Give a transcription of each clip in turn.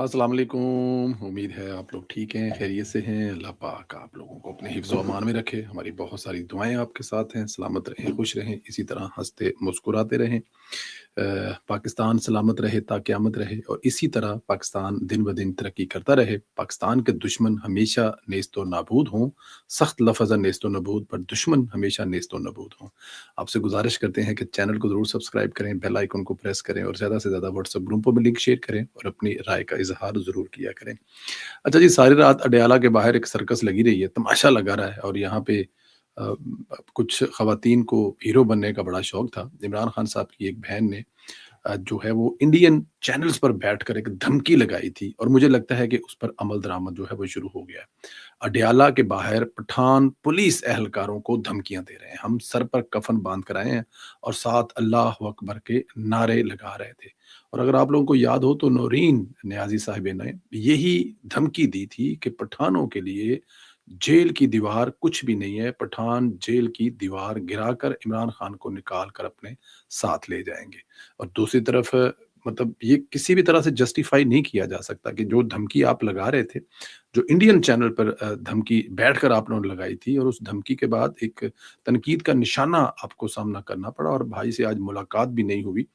अस्सलाम वालेकुम। उम्मीद है आप लोग ठीक हैं, खैरियत से हैं। अल्लाह पाक आप लोगों को अपने हिफ्ज़ व अमान में रखे। हमारी बहुत सारी दुआएँ आपके साथ हैं। सलामत रहें, खुश रहें, इसी तरह हँसते मुस्कुराते रहें। पाकिस्तान सलामत रहे ता क़यामत रहे और इसी तरह पाकिस्तान दिन-ब-दिन तरक्की करता रहे। पाकिस्तान के दुश्मन हमेशा नेस्त-ओ नाबूद हों, सख्त लफ़ज़ नेस्त-ओ नाबूद, पर दुश्मन हमेशा नेस्त-ओ नाबूद हों। आपसे गुज़ारिश करते हैं कि चैनल को ज़रूर सब्सक्राइब करें, बेल आइकन को प्रेस करें और ज़्यादा से ज़्यादा व्हाट्सएप ग्रुपों में लिंक शेयर करें और अपनी राय का इज़हार ज़रूर किया करें। अच्छा जी, सारी रात अडयाला के बाहर एक सर्कस लगी रही है, तमाशा लगा रहा है और यहाँ पे अ, कुछ ख़वातीन को हीरो बनने का बड़ा शौक था। इमरान खान साहब की एक बहन ने जो है वो इंडियन चैनल्स पर बैठकर एक धमकी लगाई थी और मुझे लगता है कि उस पर अमल दरामद जो है वो शुरू हो गया है। अडयाला के बाहर पठान पुलिस एहलकारों को धमकियां दे रहे हैं, हम सर पर कफन बांध कर आए हैं और साथ अल्लाह अकबर के नारे लगा रहे थे। और अगर आप लोगों को याद हो तो नौरीन नियाजी साहिबे ने यही धमकी दी थी कि पठानों के लिए जेल की दीवार कुछ भी नहीं है, पठान जेल की दीवार गिराकर इमरान खान को निकाल कर अपने साथ ले जाएंगे। और दूसरी तरफ मतलब ये किसी भी तरह से जस्टिफाई नहीं किया जा सकता कि जो धमकी आप लगा रहे थे, जो इंडियन चैनल पर धमकी बैठकर आप लोगों ने लगाई थी और उस धमकी के बाद एक तनकीद का निशाना आपको सामना करना पड़ा और भाई से आज मुलाकात भी नहीं हुई।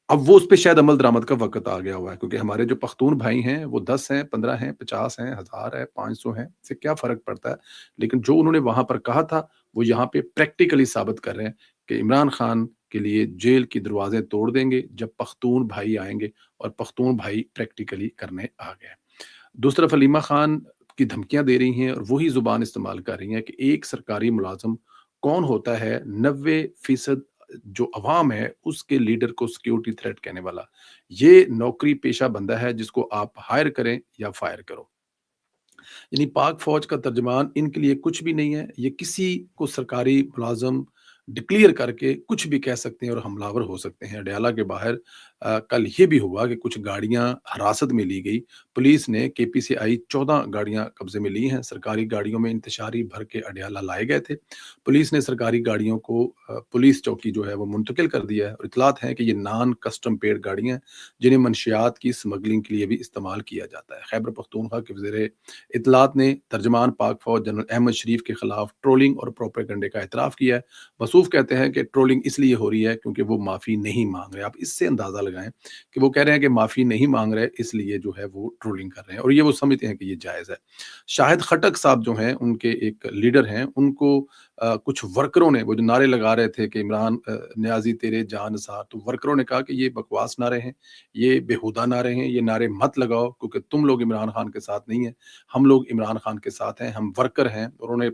अब वो उसपे शायद अमल दरामद का वक़्त आ गया हुआ है क्योंकि हमारे जो पख्तून भाई हैं, वो 10 हैं, 15 हैं, 50 हैं, 1000 है, 500 हैं, इससे क्या फ़र्क पड़ता है? लेकिन जो उन्होंने वहाँ पर कहा था, वो यहाँ पे प्रैक्टिकली साबित कर रहे हैं कि इमरान खान के लिए जेल के दरवाज़े तोड़ देंगे जब पख्तून भाई आएँगे और पख्तून भाई प्रैक्टिकली करने आ गए। दूसरी तरफ हलीमा खान की धमकियाँ दे रही हैं और वही ज़ुबान इस्तेमाल कर रही हैं कि एक सरकारी मुलाज़िम कौन होता है 90% जो अवाम है उसके लीडर को सिक्योरिटी थ्रेट कहने वाला। ये नौकरी पेशा बंदा है जिसको आप हायर करें या फायर करो। यानी पाक फ़ौज का तर्जुमान इनके लिए कुछ भी नहीं है। ये किसी को सरकारी मुलाज़िम डिक्लेयर करके कुछ भी कह सकते हैं और हमलावर हो सकते हैं। अडयाला के बाहर कल ये भी हुआ कि कुछ गाड़ियाँ हिरासत में ली गई। पुलिस ने केपीसीआई 14 गाड़ियाँ कब्ज़े में ली हैं। सरकारी गाड़ियों में इंतशारी भर के अडयाला लाए गए थे। पुलिस ने सरकारी गाड़ियों को पुलिस चौकी जो है वो मुंतकिल कर दिया है और इत्तलात हैं कि ये नॉन कस्टम पेड गाड़ियाँ हैं, जिन्हें मंशियात की स्मगलिंग के लिए भी इस्तेमाल किया जाता है। खैबर पख्तूनख्वा के वज़ीर इत्तलात ने तर्जमान पाक फ़ौज जनरल अहमद शरीफ के खिलाफ ट्रोलिंग और प्रोपेगेंडे का एतराफ़ किया है। मसूफ कहते हैं कि ट्रोलिंग इसलिए हो रही है क्योंकि वो माफ़ी नहीं मांग रहे। आप इससे अंदाज़ा लगाएं कि वो कह रहे हैं कि माफ़ी नहीं मांग रहे, इसलिए जो है वो ट्रोलिंग कर रहे हैं और ये वो समझते हैं कि ये जायज़ है। शाहिद खटक साहब जो हैं उनके एक लीडर हैं, उनको कुछ वर्करों ने वो जो नारे लगा रहे थे कि इमरान नियाज़ी तेरे जान निसार, तो वर्करों ने कहा कि ये बकवास नारे हैं, ये बेहुदा नारे हैं, ये नारे मत लगाओ क्योंकि तुम लोग इमरान खान के साथ नहीं हैं, हम लोग इमरान खान के साथ हैं, हम वर्कर हैं। और उन्होंने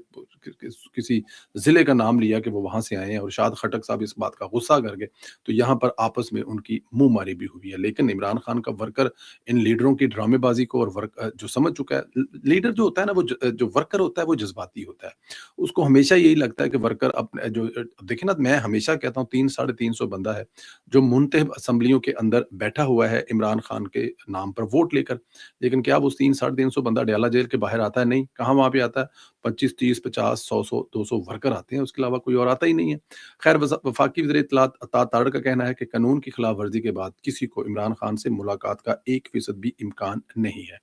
किसी ज़िले का नाम लिया कि वो वहाँ से आए हैं और शायद खटक साहब इस बात का गुस्सा कर गए, तो यहाँ पर आपस में उनकी मुँहमारी भी हुई है। लेकिन इमरान खान का वर्कर इन लीडरों की ड्रामेबाज़ी को और जो समझ चुका है, लीडर जो होता है ना, वो जो वर्कर होता है वो जज़्बाती होता है। उसको हमेशा यही लगता है कि वर्कर अपने जो देखिए ना, मैं हमेशा कहता हूँ 3 साढ़े 300 बंदा है, जो मुंतखब असेंबलियों के अंदर बैठा हुआ है इमरान खान के नाम पर वोट लेकर। लेकिन क्या वो 3 साढ़े 300 बंदा अडयाला जेल के बाहर आता है? नहीं। कहाँ वहाँ पे आता है? 25, 30, 50, 100, 200 वर्कर आते हैं, उसके अलावा कोई और आता ही नहीं है। खैर वफाकी वज़ीर इत्तलात अता तारड़ का कहना है कि कानून की खिलाफ वर्जी के बाद किसी को इमरान खान से मुलाकात का 1% भी इम्कान नहीं है।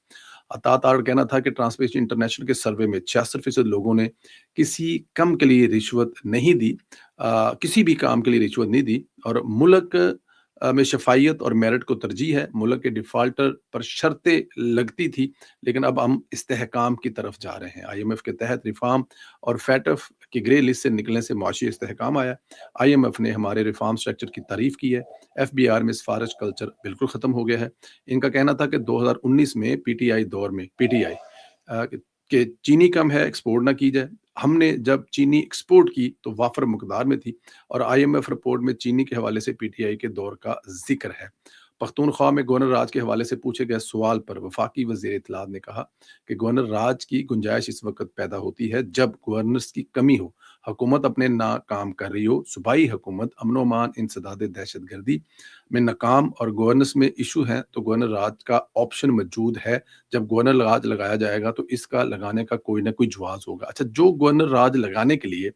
अता तारड़ का कहना था कि ट्रांसपेरेंसी इंटरनेशनल के सर्वे में 66% लोगों ने किसी कम के लिए रिश्वत नहीं दी, किसी भी काम के लिए रिश्वत नहीं दी और मुल्क में शफ़ाइयत और मेरिट को तरजीह है। मुल्क के डिफ़ाल्टर पर शर्तें लगती थी, लेकिन अब हम इस्तेहकाम की तरफ जा रहे हैं। आईएमएफ के तहत रिफ़ॉर्म और फैटफ की ग्रे लिस्ट से निकलने से मुआशी इस्तेहकाम आया। आईएमएफ ने हमारे रिफ़ॉर्म स्ट्रक्चर की तारीफ़ की है। एफबीआर में सिफ़ारिश कल्चर बिल्कुल ख़त्म हो गया है। इनका कहना था कि 2019 में पीटीआई दौर में पीटीआई कि चीनी कम है, एक्सपोर्ट ना की जाए। हमने जब चीनी एक्सपोर्ट की तो वाफ़र मकदार में थी और आईएमएफ रिपोर्ट में चीनी के हवाले से पीटीआई के दौर का ज़िक्र है। पख्तूनख्वा में गवर्नर राज के हवाले से पूछे गए सवाल पर वफाकी वज़ीर इत्तलात ने कहा कि गवर्नर राज की गुंजाइश इस वक़्त पैदा होती है जब गवर्नर्स की कमी हो, हुकूमत अपने ना काम कर रही हो, सूबाई हुकूमत अमन-ओ-अमान, इंसदाद दहशतगर्दी में नाकाम और गवर्नेंस में इशू हैं, तो गवर्नर राज का ऑप्शन मौजूद है। जब गवर्नर राज लगाया जाएगा तो इसका लगाने का कोई ना कोई जवाज़ होगा। अच्छा, जो गवर्नर राज लगाने के लिए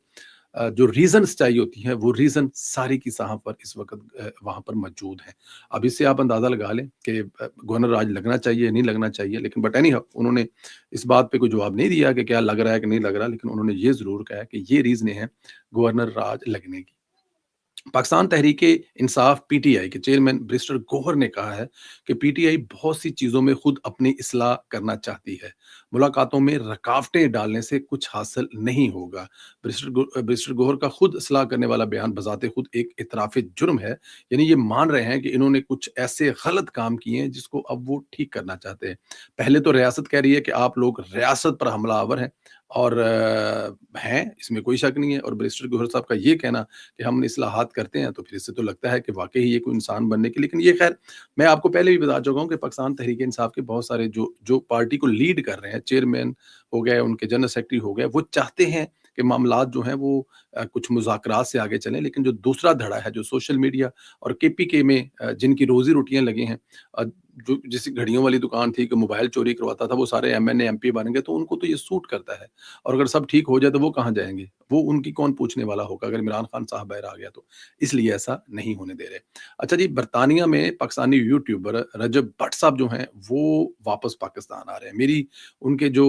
जो रीज़न्स चाहिए होती हैं, वो रीज़न सारी की यहाँ पर इस वक़्त वहाँ पर मौजूद हैं। अब इससे आप अंदाज़ा लगा लें कि गवर्नर राज लगना चाहिए, नहीं लगना चाहिए, लेकिन बट एनी हाउ उन्होंने इस बात पे कोई जवाब नहीं दिया कि क्या लग रहा है कि नहीं लग रहा, लेकिन उन्होंने ये ज़रूर कहा है कि ये रीज़नें हैं गवर्नर राज लगने की। पाकिस्तान तहरीक-ए-इंसाफ पीटीआई के चेयरमैन बैरिस्टर गौहर ने कहा है कि पीटीआई बहुत सी चीज़ों में खुद अपनी इस्लाह करना चाहती है। मुलाकातों में रुकावटें डालने से कुछ हासिल नहीं होगा। बैरिस्टर गौहर का खुद इस्लाह करने वाला बयान बज़ाते खुद एक इतराफ़े जुर्म है। यानी ये मान रहे हैं कि इन्होंने कुछ ऐसे गलत काम किए हैं जिसको अब वो ठीक करना चाहते हैं। पहले तो रियासत कह रही है कि आप लोग रियासत पर हमलावर हैं और हैं, इसमें कोई शक नहीं है, और बैरिस्टर गौहर साहब का ये कहना कि हम इस्लाहात करते हैं, तो फिर इससे तो लगता है कि वाक़ई ये कोई इंसान बनने की, लेकिन ये ख़ैर मैं आपको पहले भी बता चुका हूँ कि पाकिस्तान तहरीक-ए-इंसाफ के बहुत सारे जो जो पार्टी को लीड कर रहे हैं, चेयरमैन हो गए, उनके जनरल सेक्रेटरी हो गए, वो चाहते हैं कि मामलात जो हैं वो कुछ मुज़ाकरात से आगे चलें, लेकिन जो दूसरा धड़ा है, जो सोशल मीडिया और केपीके में जिनकी रोज़ी-रोटियाँ लगी हैं, जो जिस घड़ियों वाली दुकान थी कि मोबाइल चोरी करवाता था, वो सारे एमएनए, एमपी बन गए, तो उनको तो ये सूट करता है, और अगर सब ठीक हो जाए तो वो कहाँ जाएँगे? वो उनकी कौन पूछने वाला होगा अगर इमरान खान साहब बाहर आ गया तो, इसलिए ऐसा नहीं होने दे रहे। अच्छा जी, बरतानिया में पाकिस्तानी यूट्यूबर रजब भट्ट साहब जो हैं, वो वापस पाकिस्तान आ रहे हैं। मेरी उनके जो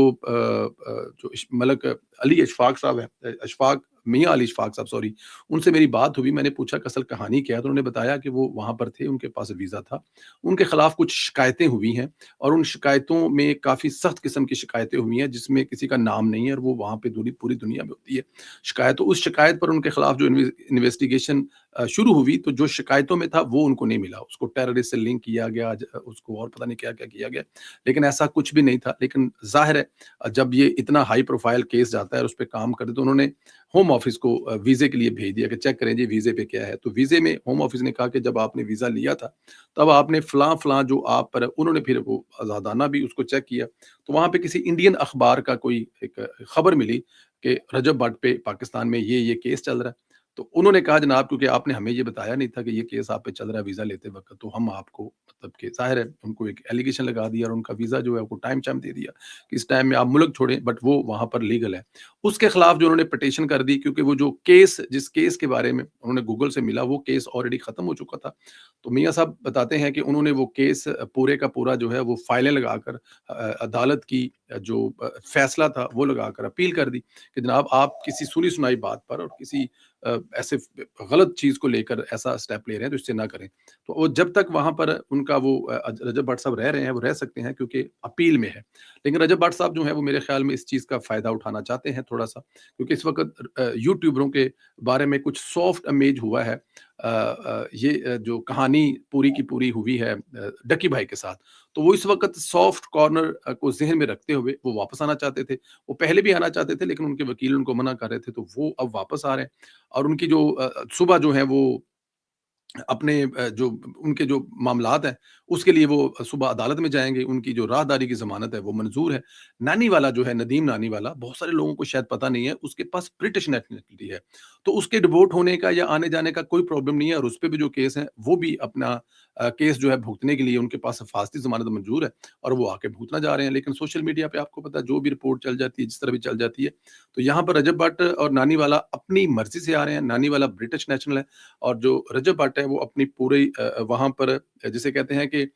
मलक अली अशफाक साहब हैं, अशफाक मियाँ अली इशफाक साहब, सॉरी, उनसे मेरी बात हुई, मैंने पूछा कि असल कहानी क्या है? तो उन्होंने बताया कि वो वहाँ पर थे, उनके पास वीज़ा था, उनके खिलाफ कुछ शिकायतें हुई हैं, और उन शिकायतों में काफ़ी सख्त किस्म की शिकायतें हुई हैं, जिसमें किसी का नाम नहीं है, और वो वहाँ पे पूरी दुनिया में होती है शिकायत। तो उस शिकायत पर उनके खिलाफ जो इन्वेस्टिगेशन शुरू हुई, तो जो शिकायतों में था वो उनको नहीं मिला, उसको टेररिस्ट से लिंक किया गया, उसको और पता नहीं क्या क्या किया गया, लेकिन ऐसा कुछ भी नहीं था। लेकिन जाहिर है, जब ये इतना हाई प्रोफाइल केस जाता है और उस पर काम करते, तो उन्होंने होम ऑफिस को वीज़े के लिए भेज दिया कि चेक करें जी वीज़े पे क्या है। तो वीज़े में होम ऑफिस ने कहा कि जब आपने वीज़ा लिया था, तब आपने फलां-फलां जो आप पर, उन्होंने फिर वो आज़ादाना भी उसको चेक किया। तो वहाँ पे किसी इंडियन अखबार का कोई एक खबर मिली कि रजब भट्ट पे पाकिस्तान में ये केस चल रहा है। तो उन्होंने कहा जनाब, क्योंकि आपने हमें ये बताया नहीं था कि ये केस आप पे चल रहा है वीज़ा लेते वक़्त, तो हम आपको मतलब कि ज़ाहिर है उनको एक एलिगेशन लगा दिया, और उनका वीज़ा जो है वो टाइम-चाइम दे दिया कि इस टाइम में आप मुल्क छोड़ें, बट वो वहाँ पर लीगल है। उसके खिलाफ जो उन्होंने पिटीशन कर दी, क्योंकि वो जो केस, जिस केस के बारे में उन्होंने गूगल से मिला, वो केस ऑलरेडी खत्म हो चुका था। तो मियाँ साहब बताते हैं कि उन्होंने वो केस पूरे का पूरा जो है वो फाइलें लगाकर अदालत की जो फैसला था वो लगाकर अपील कर दी कि जनाब आप किसी सुनी सुनाई बात पर और किसी ऐसे गलत चीज़ को लेकर ऐसा स्टेप ले रहे हैं, तो इससे ना करें। तो वो जब तक वहाँ पर उनका वो रजब भट्ट साहब रह रहे हैं, वो रह सकते हैं क्योंकि अपील में है। लेकिन रजब भट्ट साहब जो हैं वो मेरे ख़्याल में इस चीज़ का फ़ायदा उठाना चाहते हैं थोड़ा-सा, क्योंकि इस वक़्त यूट्यूबरों के बारे में कुछ सॉफ्ट इमेज हुआ है। ये जो कहानी पूरी की पूरी हुई है डक्की भाई के साथ, तो वो इस वक़्त सॉफ्ट कॉर्नर को ज़हन में रखते हुए वो वापस आना चाहते थे। वो पहले भी आना चाहते थे, लेकिन उनके वकील उनको मना कर रहे थे, तो वो अब वापस आ रहे हैं, और उनकी जो सुबह जो है वो अपने जो उनके जो मामलात हैं, उसके लिए वो सुबह अदालत में जाएँगे, उनकी जो राहदारी की ज़मानत है, वो मंज़ूर है। नानी वाला जो है, नदीम नानी वाला, बहुत सारे लोगों को शायद पता नहीं है, उसके पास ब्रिटिश नेशनैलिटी है। तो उसके डिवोर्ट होने का या आने-जाने का कोई प्रॉब्लम नहीं है, और उसपे भी जो केस है, वो भी अपना केस जो है भुगतने के लिए उनके पास हिफाज़ती ज़मानत मंज़ूर है, और वो आके भुगतना जा रहे हैं। लेकिन सोशल मीडिया पे आपको पता है, जो भी रिपोर्ट चल जाती है, जिस तरह भी चल जाती है, तो यहाँ पर रजब भट्ट और नानी वाला अपनी मर्ज़ी से आ रहे हैं। नानी वाला ब्रिटिश नेशनल है, और जो रजब भट्ट है वो अपनी पूरी वहाँ पर जिसे कहते हैं कि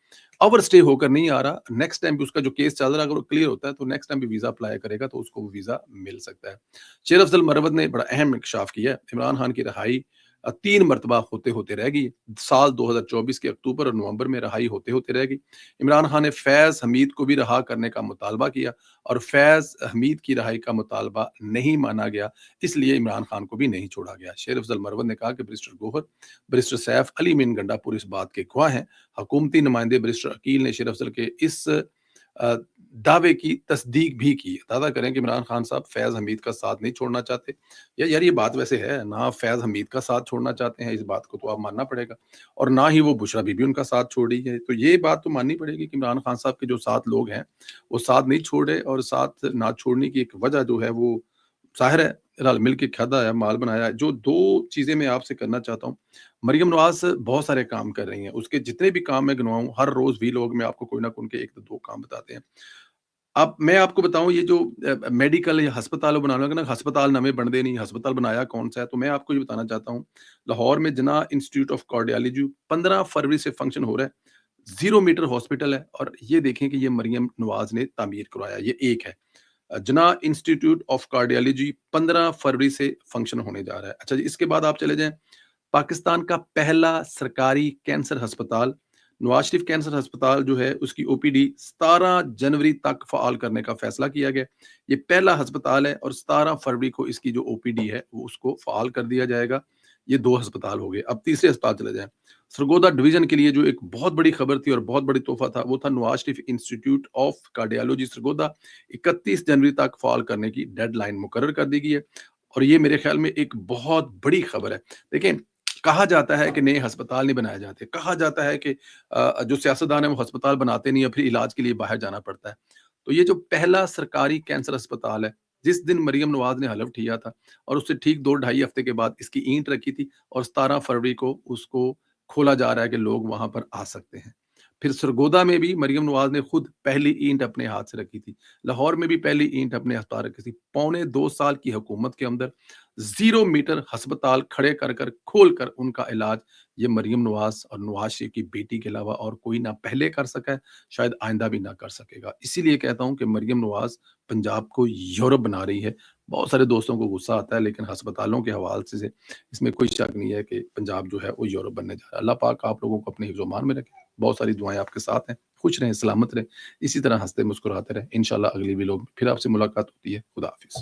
ओवर स्टे होकर नहीं आ रहा। नेक्स्ट टाइम भी उसका जो केस चल रहा है, अगर वो क्लियर होता है, तो नेक्स्ट टाइम भी वीज़ा अप्लाई करेगा, तो उसको वो वीज़ा मिल सकता है। शेर अफ़ज़ल मरवत ने बड़ा अहम इंकशाफ किया है। इमरान खान की रहाई 3 मरतबा होते-होते रह गई। साल 2024 के अक्टूबर और नवंबर में रहाई होते-होते रह गई। इमरान खान ने फैज़ हमीद को भी रहा करने का मुतालबा किया, और फैज़ हमीद की रहाई का मुतालबा नहीं माना गया, इसलिए इमरान खान को भी नहीं छोड़ा गया। शेर अफ़ज़ल मरवत ने कहा कि बैरिस्टर गौहर, बैरिस्टर सैफ अली मीन गंडापुर इस बात के गवाह हैं। हुकूमती नुमाइंदे बैरिस्टर अकील ने शेर अफ़ज़ल के इस अ, दावे की तस्दीक भी की। दावा करें कि इमरान खान साहब फैज़ हमीद का साथ नहीं छोड़ना चाहते। या यार ये बात वैसे है, ना फैज़ हमीद का साथ छोड़ना चाहते हैं, इस बात को तो आप मानना पड़ेगा, और ना ही वो बुशरा बीबी उनका साथ छोड़ रही है। तो ये बात तो माननी पड़ेगी कि इमरान खान साहब के जो 7 लोग हैं, वो साथ नहीं छोड़ रहे, और साथ ना छोड़ने की एक वजह जो है वो ज़ाहिर है, रल-मिल के खाधा है, माल बनाया है। जो 2 चीज़ें मैं आपसे करना चाहता हूँ, मरियम नवाज़ बहुत सारे काम कर रही हैं, उसके जितने भी काम मैं गिनवाऊँ, हर रोज़ वीलॉग में आपको कोई ना कोई उनके 1 तो 2 काम बताते हैं। اب میں आपको बताऊँ ये जो मेडिकल या हस्पताल बनाने लगा ना, हस्पताल नਵੇਂ ਬਣਦੇ नहीं, हस्पताल बनाया कौन सा है? तो मैं आपको ये बताना चाहता हूँ, लाहौर में जिन्ना इंस्टीट्यूट ऑफ कार्डियोलॉजी 15 फरवरी से फंक्शन हो रहा है। 0 मीटर हॉस्पिटल है और ये देखें कि ये मरियम नवाज़ ने तामीर करवाया, ये एक है। जिन्ना इंस्टीट्यूट ऑफ कार्डियोलॉजी 15 फरवरी से फंक्शन होने जा रहा है। अच्छा जी, इसके बाद आप चले जाएँ, पाकिस्तान का पहला सरकारी कैंसर अस्पताल, नवाज शरीफ कैंसर अस्पताल जो है उसकी ओपीडी 17 जनवरी तक फ़ाल करने का फ़ैसला किया गया। ये पहला अस्पताल है और 17 फरवरी को इसकी जो ओपीडी है वो उसको फ़ाल कर दिया जाएगा। ये 2 अस्पताल हो गए। अब तीसरे अस्पताल चले जाएँ। सरगोदा डिवीज़न के लिए जो एक बहुत बड़ी खबर थी और बहुत बड़ी तोहफ़ा था, वो था Nawaz Sharif institute of cardiology Sargodha. 31 जनवरी तक फ़ाल करने की डेडलाइन मुकर्रर कर दी गई है और ये मेरे ख़्याल में एक बहुत बड़ी खबर है। देखें, कहा जाता है कि नए अस्पताल नहीं बनाए जाते, कहा जाता है कि जो सियासतदान है वो अस्पताल बनाते नहीं है, फिर इलाज के लिए बाहर जाना पड़ता है। तो ये जो पहला सरकारी कैंसर अस्पताल है, जिस दिन मरियम नवाज ने हलफ ठिया था और उससे ठीक 2 ढाई हफ्ते के बाद इसकी ईंट रखी थी और 17 फरवरी को उसको खोला जा रहा है कि लोग वहां पर आ सकते हैं। फिर सरगोदा में भी मरियम नवाज ने खुद पहली ईंट अपने हाथ से रखी थी। लाहौर में भी पहली ईंट अपने अस्पताल रखी थी। पौने 2 साल की हुकूमत के अंदर 0 मीटर अस्पताल खड़े कर कर खोल कर उनका इलाज ये मरियम नवाज और नवाज शरीफ की बेटी के अलावा और कोई ना पहले कर सका है, शायद आइंदा भी ना कर सकेगा। इसीलिए कहता हूं कि मरियम नवाज पंजाब को यूरोप बना रही है। बहुत सारे दोस्तों को गुस्सा आता है, लेकिन अस्पतालों के हवाले से इसमें कोई शक नहीं है कि पंजाब जो है वो यूरोप बनने जा रहा है। अल्लाह पाक आप लोगों को अपने हिफ्ज़-ओ-मान में रखे। बहुत सारी दुआएं आपके साथ हैं। खुश रहें, सलामत रहें, इसी तरह हंसते मुस्कुराते रहें। इंशाल्लाह अगली व्लॉग में फिर आपसे मुलाकात होती है। खुदा हाफिज।